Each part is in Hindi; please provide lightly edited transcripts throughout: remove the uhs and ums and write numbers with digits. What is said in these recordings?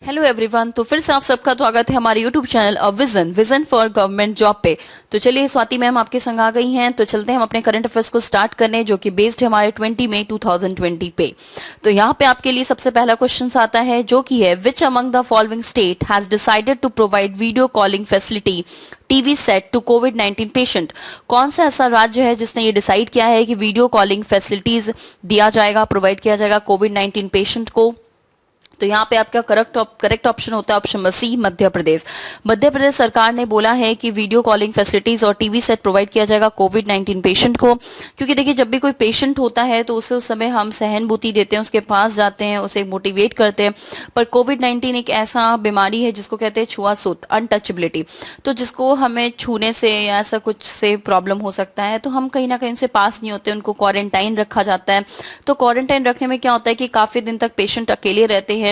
Hello everyone. तो फिर से आप सबका स्वागत है हमारे YouTube channel vision for government job पे। तो चलिए स्वाति मैम आपके संग आ गई हैं, तो चलते हैं हम अपने करंट अफेयर्स को स्टार्ट करने, जो कि बेस्ड है हमारे 20 मई 2020 पे। तो यहाँ पे आपके लिए सबसे पहला क्वेश्चन आता है, जो कि है which among the following state has decided to provide video calling facility TV set to कोविड-19 पेशेंट। कौन सा ऐसा राज्य है जिसने ये डिसाइड किया है कि वीडियो कॉलिंग फैसिलिटीज दिया जाएगा, प्रोवाइड किया जाएगा कोविड-19 पेशेंट को। तो यहाँ पे आपका करेक्ट ऑप्शन होता है ऑप्शन नंबर सी, मध्य प्रदेश। मध्य प्रदेश सरकार ने बोला है कि वीडियो कॉलिंग फैसिलिटीज और टीवी सेट प्रोवाइड किया जाएगा कोविड-19 पेशेंट को, क्योंकि देखिए जब भी कोई पेशेंट होता है तो उसे उस समय हम सहानुभूति देते हैं, उसके पास जाते हैं, उसे मोटिवेट करते हैं। पर कोविड-19 एक ऐसा बीमारी है जिसको कहते हैं छुआछूत, अनटचेबिलिटी। तो जिसको हमें छूने से या ऐसा कुछ से प्रॉब्लम हो सकता है, तो हम कहीं ना कहीं उनसे पास नहीं होते, उनको क्वारंटाइन रखा जाता है। तो क्वारंटाइन रखने में क्या होता है कि काफी दिन तक पेशेंट अकेले रहते हैं।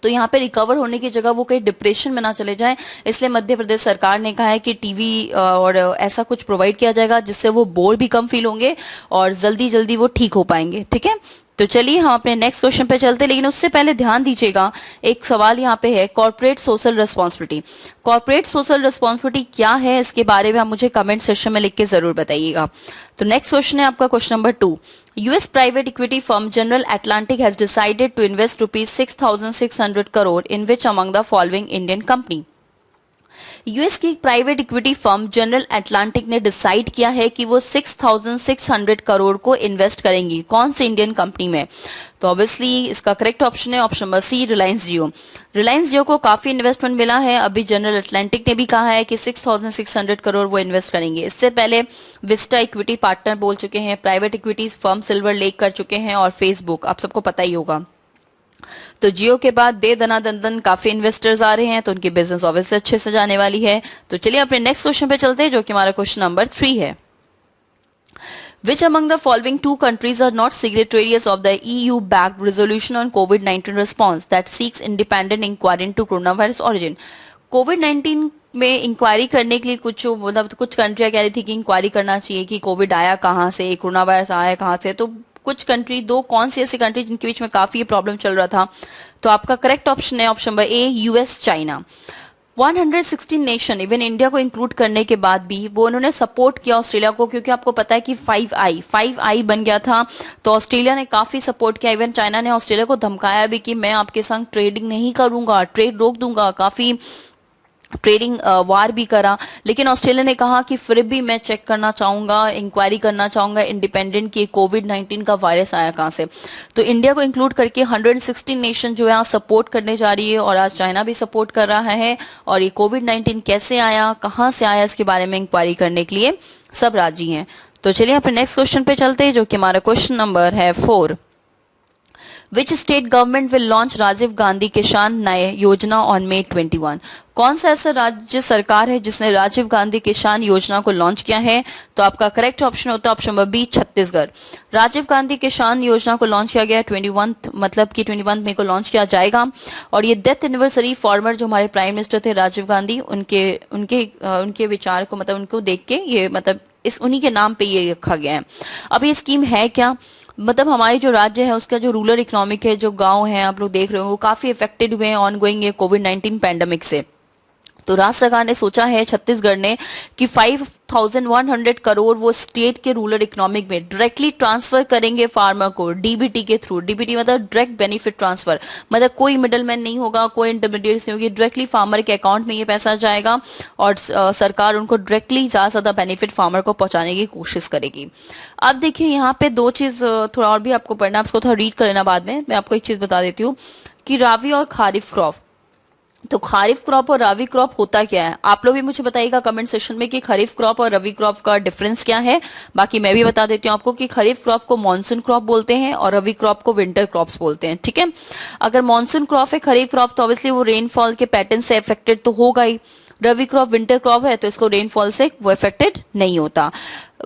तो यहाँ पे रिकवर होने की जगह वो कहीं डिप्रेशन में ना चले जाएं, इसलिए मध्य प्रदेश सरकार ने कहा है कि टीवी और ऐसा कुछ प्रोवाइड किया जाएगा जिससे वो बोर भी कम फील होंगे और जल्दी जल्दी वो ठीक हो पाएंगे। ठीक है, तो चलिए हम अपने नेक्स्ट क्वेश्चन पे चलते हैं, लेकिन उससे पहले ध्यान दीजिएगा एक सवाल यहाँ पे है, corporate social responsibility. Corporate social responsibility क्या है, इसके बारे में आप मुझे कमेंट सेक्शन में लिख के जरूर बताइएगा। तो नेक्स्ट क्वेश्चन है आपका question number 2। US private equity firm General Atlantic has decided to invest rupees 6,600 crore in which among the following Indian company? US की private equity firm General Atlantic ने डिसाइड किया है कि वो 6,600 करोड़ को इन्वेस्ट करेंगी, कौन सी इंडियन कंपनी में। तो ऑब्वियसली इसका करेक्ट ऑप्शन है ऑप्शन नंबर सी, रिलायंस जियो। रिलायंस जियो को काफी इन्वेस्टमेंट मिला है। अभी जनरल एटलांटिक ने भी कहा है कि 6,600 करोड़ वो इन्वेस्ट करेंगे। इससे पहले विस्टा इक्विटी पार्टनर बोल चुके हैं, private equities firm silver lake कर चुके हैं, और फेसबुक आप सबको पता ही होगा। तो जियो के बाद दे दना दन काफी इन्वेस्टर्स आ रहे हैं, तो उनकी बिजनेस ऑब्वियसली अच्छे से जाने वाली है। तो चलिए अपने नेक्स्ट क्वेश्चन पे चलते हैं, जो कि हमारा क्वेश्चन नंबर 3 है। Which among the following two countries are not signatories of the EU-backed resolution on COVID-19 response that seeks independent inquiry into coronavirus origin? कोविड-19 में इंक्वायरी करने के लिए कुछ कंट्रियां कह रही थी कि इंक्वायरी करना चाहिए कि कोविड आया कहाँ से, कोरोना वायरस आया कहाँ से। तो कुछ कंट्री, दो कौन सी ऐसी कंट्री जिनके बीच में काफी प्रॉब्लम चल रहा था। तो आपका करेक्ट ऑप्शन है option number A, US China. 116 nation even India को इंक्लूड करने के बाद भी वो उन्होंने सपोर्ट किया ऑस्ट्रेलिया को, क्योंकि आपको पता है कि 5i बन गया था। तो ऑस्ट्रेलिया ने काफी सपोर्ट किया। इवन चाइना ने ऑस्ट्रेलिया को धमकाया भी कि मैं आपके संग ट्रेडिंग नहीं करूंगा, ट्रेड रोक दूंगा, काफी ट्रेडिंग वार भी करा। लेकिन ऑस्ट्रेलिया ने कहा कि फिर भी मैं चेक करना चाहूंगा, इंक्वायरी करना चाहूंगा इंडिपेंडेंट कि कोविड-19 का वायरस आया कहां से। तो इंडिया को इंक्लूड करके 116 नेशन जो है सपोर्ट करने जा रही है, और आज चाइना भी सपोर्ट कर रहा है। और ये कोविड-19 कैसे आया, कहां से आया, इसके बारे में इंक्वायरी करने के लिए सब राजी हैं। तो चलिए अपने नेक्स्ट क्वेश्चन पे चलते हैं, जो कि हमारा क्वेश्चन नंबर है 4। Which state government will launch Rajiv Gandhi किसान न्याय योजना on May 21? कौन सा ऐसा राज्य सरकार है जिसने राजीव गांधी किसान योजना को लॉन्च किया है। तो आपका करेक्ट ऑप्शन होता है option number B, Chhattisgarh. Rajiv Gandhi Kisan Yojana को लॉन्च किया गया 21 मतलब कि 21 मई को लॉन्च किया जाएगा। और ये डेथ एनिवर्सरी फॉर्मर जो हमारे प्राइम मिनिस्टर थे राजीव गांधी, उनके विचार को मतलब उनको देख के ये मतलब इस उन्हीं के नाम पे ये रखा गया है। अब ये स्कीम है क्या, मतलब हमारी जो राज्य है उसका जो रूरल इकोनॉमिक है, जो गांव है आप लोग देख रहे हो, वो काफी इफेक्टेड हुए हैं ऑनगोइंग ये कोविड-19 पैंडेमिक से। तो राज्य सरकार ने सोचा है छत्तीसगढ़ ने कि 5,100 करोड़ वो स्टेट के रूरल इकोनॉमिक में डायरेक्टली ट्रांसफर करेंगे फार्मर को डीबीटी के थ्रू। डीबीटी मतलब डायरेक्ट बेनिफिट ट्रांसफर, मतलब कोई मिडलमैन नहीं होगा, कोई इंटरमीडिएट नहीं होगी, डायरेक्टली फार्मर के अकाउंट में ये पैसा जाएगा और सरकार उनको डायरेक्टली ज्यादा से ज्यादा बेनिफिट फार्मर को पहुंचाने की कोशिश करेगी। अब देखिए यहाँ पे दो चीज थोड़ा और भी आपको पढ़ना, आपको थोड़ा रीड कर लेना बाद में। मैं आपको एक चीज बता देती हूँ कि रावी और खारिफ क्रॉप, तो खरीफ क्रॉप और रबी क्रॉप होता क्या है, आप लोग भी मुझे बताइएगा कमेंट सेक्शन में कि खरीफ क्रॉप और रबी क्रॉप का डिफरेंस क्या है। बाकी मैं भी बता देती हूँ आपको कि खरीफ क्रॉप को मॉनसून क्रॉप बोलते हैं और रबी क्रॉप को विंटर क्रॉप्स बोलते हैं। ठीक है, अगर मॉनसून क्रॉप है खरीफ क्रॉप, तो ऑब्वियसली वो रेनफॉल के पैटर्न से अफेक्टेड तो होगा ही। रबी क्रॉप विंटर क्रॉप है तो इसको रेनफॉल से वो अफेक्टेड नहीं होता।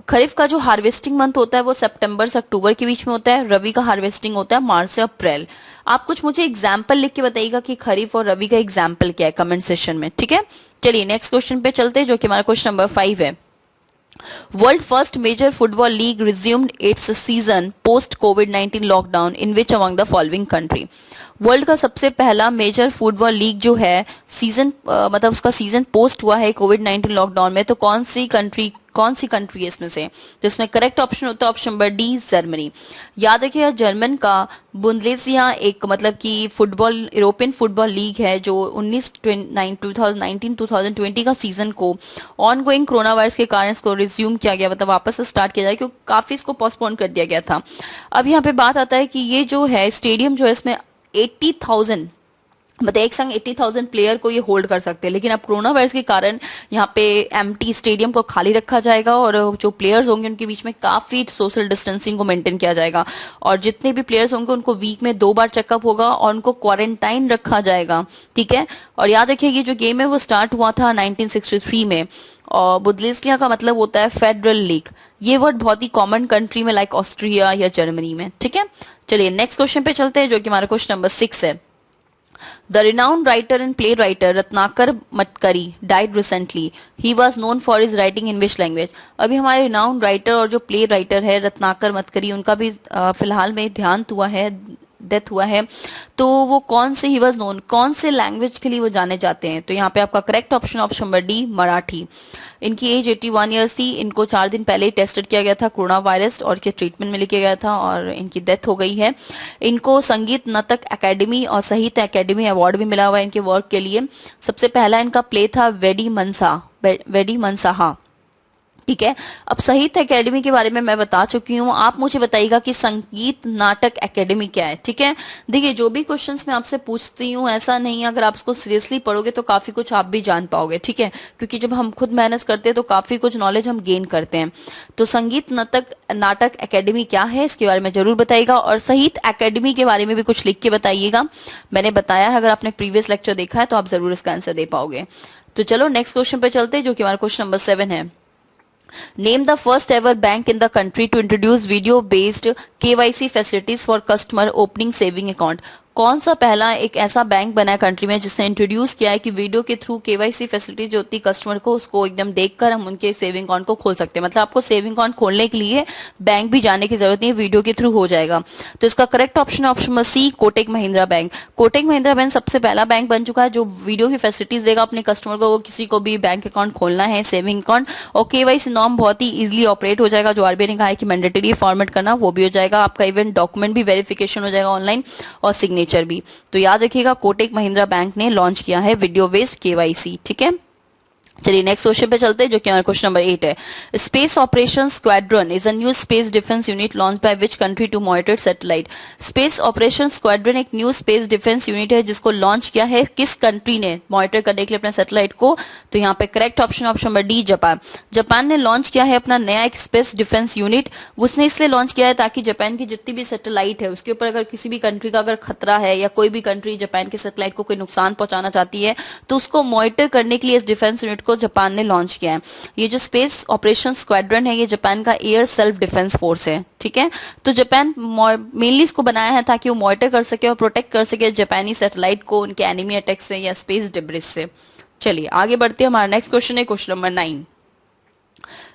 खरीफ का जो हार्वेस्टिंग मंथ होता है वो सितंबर से अक्टूबर के बीच में होता है। रबी का हार्वेस्टिंग होता है मार्च से अप्रैल। आप कुछ मुझे एग्जाम्पल लिख के बताइएगा कि खरीफ और रबी का एग्जाम्पल क्या है कमेंट सेक्शन में। ठीक है, चलिए नेक्स्ट क्वेश्चन पे चलते हैं, जो कि हमारा क्वेश्चन नंबर 5 है। World first major football league resumed its season post COVID-19 lockdown in which among the following country? World का सबसे पहला मेजर फुटबॉल लीग जो है सीजन मतलब उसका सीजन पोस्ट हुआ है कोविड 19 लॉकडाउन में, तो कौन सी कंट्री है इसमें से? जिसमें करेक्ट ऑप्शन होता है ऑप्शन नंबर डी, जर्मनी। याद रखिएगा जर्मन का बुंदेसलिगा एक मतलब कि फुटबॉल यूरोपियन फुटबॉल लीग है जो 2019-2020 का सीजन को ऑन गोइंग कोरोना वायरस के कारण इसको रिज्यूम किया गया, मतलब वापस से स्टार्ट किया जाए क्योंकि काफी इसको पोस्टपोन कर दिया गया था। अब यहाँ पे बात आता है कि ये जो है स्टेडियम जो है इसमें 80,000 मतलब एक संग 80,000 प्लेयर को ये होल्ड कर सकते हैं, लेकिन अब कोरोना वायरस के कारण यहाँ पे एम्प्टी स्टेडियम को खाली रखा जाएगा और जो प्लेयर्स होंगे उनके बीच में काफी सोशल डिस्टेंसिंग को मेंटेन किया जाएगा और जितने भी प्लेयर्स होंगे उनको वीक में 2 बार चेकअप होगा और उनको क्वारंटाइन रखा जाएगा, ठीक है। और याद रखिए ये जो गेम है वो स्टार्ट हुआ था 1963 में और बुंदेसलिगा का मतलब होता है फेडरल लीग। ये वर्ड बहुत ही कॉमन कंट्री में लाइक ऑस्ट्रिया या जर्मनी में, ठीक है। चलिए नेक्स्ट क्वेश्चन पे चलते हैं जो कि हमारा क्वेश्चन नंबर 6 है। The renowned writer and playwright Ratnakar Matkari died recently. He was known for his writing in which language? अभी हमारे renowned writer और जो प्ले राइटर है रत्नाकर मतकरी उनका भी फिलहाल में डेथ हुआ है, तो वो कौन से ही वॉज नोन कौन से लैंग्वेज के लिए वो जाने जाते हैं? तो यहाँ पे आपका correct option number D, Marathi. इनकी एज 81 ईयर्स थी। इनको 4 दिन पहले ही टेस्टेड किया गया था कोरोना वायरस और के ट्रीटमेंट में लेके गया था और इनकी डेथ हो गई है। इनको संगीत नाटक एकेडमी और साहित्य एकेडमी अवार्ड भी मिला हुआ है इनके वर्क के लिए। सबसे पहला इनका प्ले था वेडी मनसाहा, ठीक है। अब साहित्य एकेडमी के बारे में मैं बता चुकी हूँ, आप मुझे बताइएगा कि संगीत नाटक एकेडमी क्या है, ठीक है। देखिए जो भी क्वेश्चंस मैं आपसे पूछती हूँ ऐसा नहीं है, अगर आप उसको सीरियसली पढ़ोगे तो काफी कुछ आप भी जान पाओगे, ठीक है, क्योंकि जब हम खुद मेहनत करते हैं तो काफी कुछ नॉलेज हम गेन करते हैं। तो संगीत नाटक एकेडमी क्या है इसके बारे में जरूर बताइएगा और साहित्य एकेडमी के बारे में भी कुछ लिख के बताइएगा। मैंने बताया है, अगर आपने प्रीवियस लेक्चर देखा है तो आप जरूर इसका आंसर दे पाओगे। तो चलो नेक्स्ट क्वेश्चन पे चलते हैं जो कि हमारा क्वेश्चन नंबर 7 है। Name the first ever bank in the country to introduce video-based KYC facilities for customer opening saving account. कौन सा पहला एक ऐसा बैंक बना है कंट्री में जिसने इंट्रोड्यूस किया है कि वीडियो के थ्रू केवाईसी फैसिलिटी जो होती है कस्टमर को उसको एकदम देखकर हम उनके सेविंग अकाउंट को खोल सकते हैं। मतलब आपको सेविंग अकाउंट खोलने के लिए बैंक भी जाने की जरूरत नहीं है, वीडियो के थ्रू हो जाएगा। तो इसका correct option number C, Kotak Mahindra bank. Kotak Mahindra bank सबसे पहला बैंक बन चुका है जो वीडियो की फैसिलिटीज देगा अपने कस्टमर को, किसी को भी बैंक अकाउंट खोलना है सेविंग अकाउंट, और केवाईसी नॉर्म बहुत ही इजिली ऑपरेट हो जाएगा। जो आरबीआई ने कहा है कि मैंडेटरी फॉर्मेट करना वो भी हो जाएगा, आपका इवन डॉक्यूमेंट भी वेरिफिकेशन हो जाएगा ऑनलाइन और सिग्नेचर भी। तो याद रखिएगा कोटक महिंद्रा बैंक ने लॉन्च किया है वीडियो बेस्ड केवाईसी, ठीक है। चलिए नेक्स्ट क्वेश्चन पे चलते हैं जो कि हमारा क्वेश्चन नंबर 8 है। Space operation squadron is a new space defence unit launch by which country to monitor satellite? Space operation squadron एक न्यू स्पेस डिफेंस यूनिट है जिसको लॉन्च किया है किस कंट्री ने मॉनिटर करने के लिए अपने सैटेलाइट को? तो यहाँ पे correct option number D, Japan. Japan ने लॉन्च किया है अपना नया एक स्पेस डिफेंस यूनिट। उसने इसलिए लॉन्च किया है ताकि जापान की जितनी भी सैटेलाइट है उसके ऊपर अगर किसी भी कंट्री का अगर खतरा है या कोई भी कंट्री जापान के सैटेलाइट को कोई नुकसान पहुंचाना चाहती है तो उसको मॉनिटर करने के लिए इस डिफेंस यूनिट को जापान ने लॉन्च किया है। ये जो स्पेस ऑपरेशन स्क्वाड्रन है ये जापान का एयर सेल्फ डिफेंस फोर्स है, ठीक है। तो जापान मेनली इसको बनाया है ताकि वो मॉनिटर कर सके और प्रोटेक्ट कर सके जापानी सैटेलाइट को उनके एनिमी अटैक से या स्पेस डिब्रिज से। चलिए आगे बढ़ते हैं, हमारा नेक्स्ट क्वेश्चन है question number 9।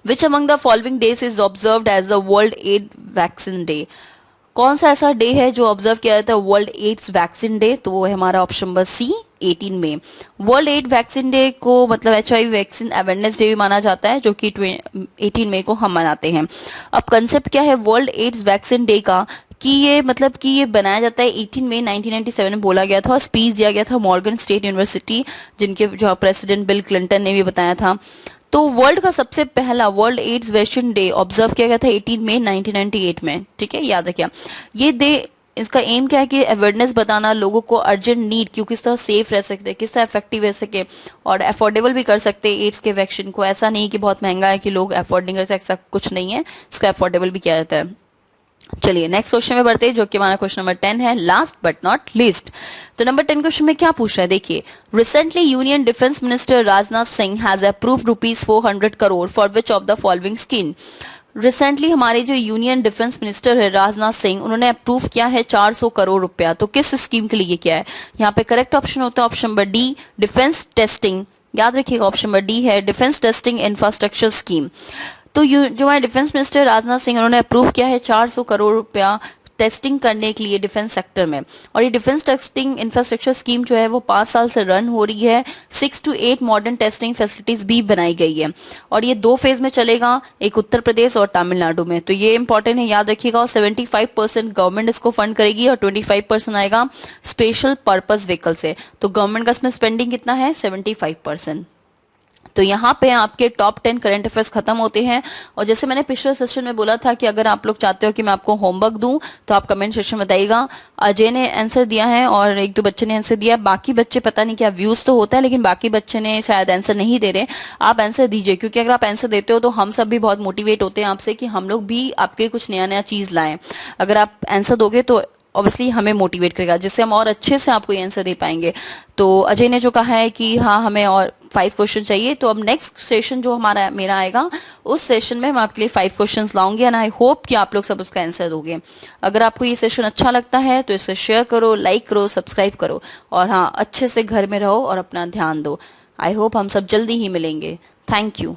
Which among the following days is observed as the World AIDS Vaccine Day? कौन सा ऐसा डे है जो ऑब्जर्व किया जाता है वर्ल्ड एड्स वैक्सीन डे? तो वो है हमारा ऑप्शन नंबर सी, 18 मई। वर्ल्ड एड वैक्सीन डे को मतलब HIV वैक्सीन अवेयरनेस डे भी माना जाता है जो कि 18 मई को हम मनाते हैं। अब कंसेप्ट क्या है वर्ल्ड एड्स वैक्सीन डे का कि ये मतलब कि ये बनाया जाता है 18 मई 1997 में बोला गया था और स्पीच दिया गया था मॉर्गन स्टेट यूनिवर्सिटी जिनके जो प्रेसिडेंट बिल क्लिंटन ने भी बताया था। तो वर्ल्ड का सबसे पहला world AIDS vaccine day observe किया गया था 18 मई 1998 में, ठीक है, याद रखिए। ये डे इसका एम क्या है कि अवेयरनेस बताना लोगों को अर्जेंट नीड क्यों किस तरह सेफ रह सकते हैं, किस तरह इफेक्टिव रह सके और अफोर्डेबल भी कर सकते हैं एड्स के वैक्सीन को। ऐसा नहीं कि बहुत महंगा है कि लोग अफोर्ड नहीं कर सकते, ऐसा कुछ नहीं है, इसको अफोर्डेबल भी किया जाता है। चलिए नेक्स्ट क्वेश्चन में बढ़ते हैं जो कि हमारा क्वेश्चन नंबर 10 है, लास्ट बट नॉट लीस्ट। तो नंबर 10 क्वेश्चन में क्या पूछ रहा है, देखिए। Recently union defence minister Rajnath Singh has approved ₹400 crore for which of the following scheme? Recently हमारे जो यूनियन डिफेंस मिनिस्टर है राजनाथ सिंह उन्होंने अप्रूव किया है 400 करोड़ रुपया। तो किस स्कीम के लिए क्या है? यहाँ पे करेक्ट ऑप्शन होता है option number D, defence testing. याद रखिएगा ऑप्शन नंबर डी है डिफेंस टेस्टिंग इंफ्रास्ट्रक्चर स्कीम। तो जो हमारे डिफेंस मिनिस्टर राजनाथ सिंह, उन्होंने अप्रूव किया है 400 करोड़ रुपया टेस्टिंग करने के लिए डिफेंस सेक्टर में। और ये डिफेंस टेस्टिंग इंफ्रास्ट्रक्चर स्कीम जो है वो 5 साल से रन हो रही है। 6 to 8 मॉडर्न टेस्टिंग फैसिलिटीज भी बनाई गई है और ये 2 फेज में चलेगा, एक उत्तर प्रदेश और तमिलनाडु में। तो ये इंपॉर्टेंट है, याद रखिएगा। और 75% गवर्नमेंट इसको फंड करेगी और 25% आएगा स्पेशल पर्पस व्हीकल से। तो गवर्नमेंट का इसमें स्पेंडिंग कितना है? 75%। तो यहाँ पे आपके टॉप 10 करंट अफेयर्स खत्म होते हैं। और जैसे मैंने पिछले सेशन में बोला था कि अगर आप लोग चाहते हो कि मैं आपको होमवर्क दूं तो आप कमेंट सेक्शन में बताइएगा। अजय ने आंसर दिया है और 1-2 बच्चे ने आंसर दिया, बाकी बच्चे पता नहीं क्या व्यूज तो होता है, लेकिन बाकी बच्चे ने शायद आंसर नहीं दे रहे। आप आंसर दीजिए, क्योंकि अगर आप आंसर देते हो तो हम सब भी बहुत मोटिवेट होते हैं आपसे कि हम लोग भी आपके कुछ नया नया चीज लाएं। अगर आप आंसर दोगे तो ऑब्वियसली हमें मोटिवेट करेगा, जिससे हम और अच्छे से आपको ये आंसर दे पाएंगे। तो अजय ने जो कहा है कि हाँ हमें और 5 क्वेश्चन चाहिए, तो अब नेक्स्ट सेशन जो मेरा आएगा उस सेशन में मैं आपके लिए 5 क्वेश्चंस लाऊंगी एंड आई होप कि आप लोग सब उसका आंसर दोगे। अगर आपको ये सेशन अच्छा लगता है तो इसे शेयर करो, लाइक करो, सब्सक्राइब करो और हाँ अच्छे से घर में रहो और अपना ध्यान दो। आई होप हम सब जल्दी ही मिलेंगे। Thank you.